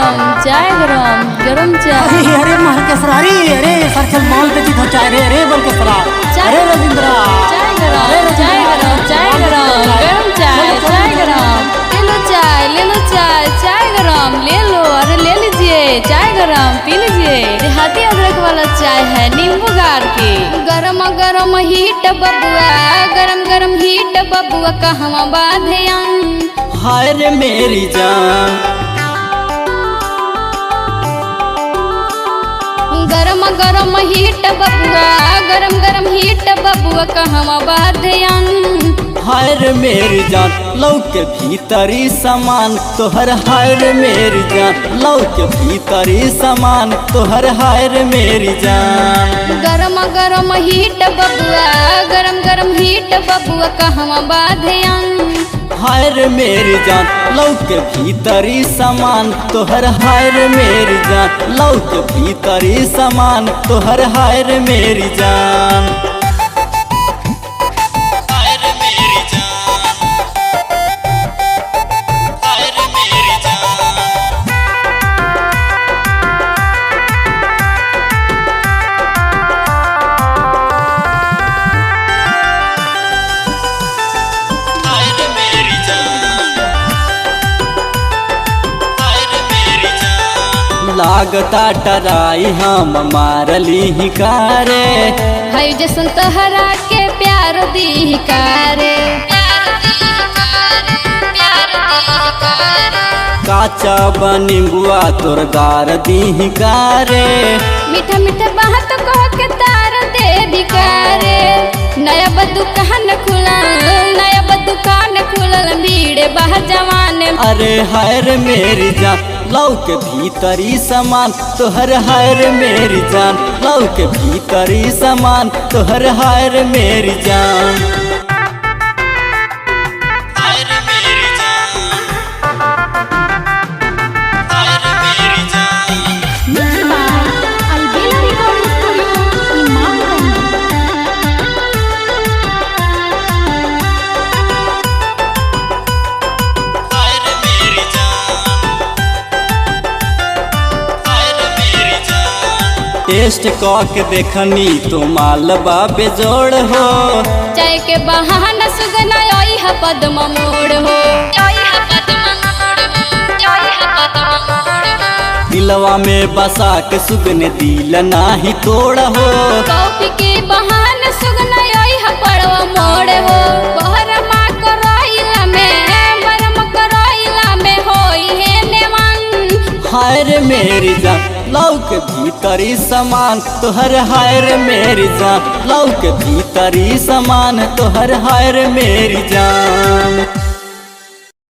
गरम गरम चाय। अरे मार के सरारी, अरे सर चल मॉल पे जीतो चाय रे, अरे बोल के सरा, अरे रविंद्रा चाय गरम चाय गरम चाय गरम गरम चाय चाय गरम। ले लो चाय चाय गरम ले लो, अरे ले लीजिए चाय गरम पी लीजिए। देहाती अदरक वाला चाय है नींबू गाड़ के। गरम गरम हीट बबुआ, गरम गरम हीट बबुआ कहवा बाधे हाय रे मेरी जान। गरम गरम हीट बबुआ, गरम गरम हीट बबुआ कहवा बाधे हाय रे मेरी जान। लौ के भीतरी समान तोहर हाय रे मेरी जान, लौ के भीतरी समान तोहर हाय रे मेरी जान। गरम गरम हीट बबुआ, गरम गरम हीट बबुआ कहवा बाधे हाय रे मेरी जान। लौ के भीतरी समान तोहर हाय रे मेरी जान, लौ के भीतरी समान तोहर हाय रे मेरी जान। लागता टराई हम मारली ही कारे, है जैसन तहरा के प्यार दी कारे। काचा बनिबुआ तोर गार दी कारे, मीठा मीठा बात कह के तार दे भिकारे। नया दुकान खुलल, नया दुकान खुलल भीड़ बह जवान। अरे हाय रे मेरी जान। लौ के भीतरी समान तोहर हाय रे मेरी जान, लौ के भीतरी समान तोहर हाय रे मेरी जान। टेस्ट के देखनी तो मालबा बेजोड़ हो, चाय के बहाना सुगना आई है पद्म मोड़ हो। दिलवा में बसा के सुगने दिल नाही तोड़ हो, कॉफी के बहाना सुगना आई है पड़वा मोड़ हो। बहरमा करैला में बरम करैला में होई है नेवान। हाय रे मेरी जान। लौ के भीतरी समान तोहर हाय रे मेरी जान, लौ के भीतरी समान तोहर हाय रे मेरी जान।